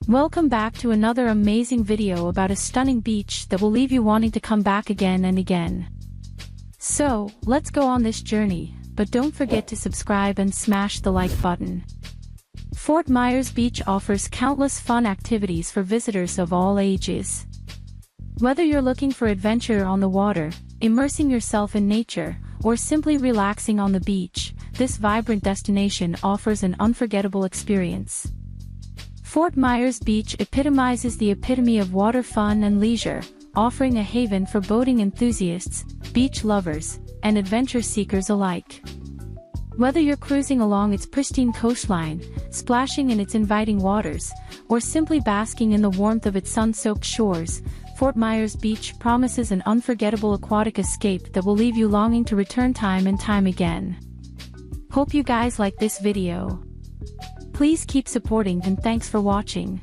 Welcome back to another amazing video about a stunning beach that will leave you wanting to come back again and again. So, let's go on this journey, but don't forget to subscribe and smash the like button. Fort Myers Beach offers countless fun activities for visitors of all ages. Whether you're looking for adventure on the water, immersing yourself in nature, or simply relaxing on the beach, this vibrant destination offers an unforgettable experience. Fort Myers Beach epitomizes the epitome of water fun and leisure, offering a haven for boating enthusiasts, beach lovers, and adventure seekers alike. Whether you're cruising along its pristine coastline, splashing in its inviting waters, or simply basking in the warmth of its sun-soaked shores, Fort Myers Beach promises an unforgettable aquatic escape that will leave you longing to return time and time again. Hope you guys like this video. Please keep supporting and thanks for watching.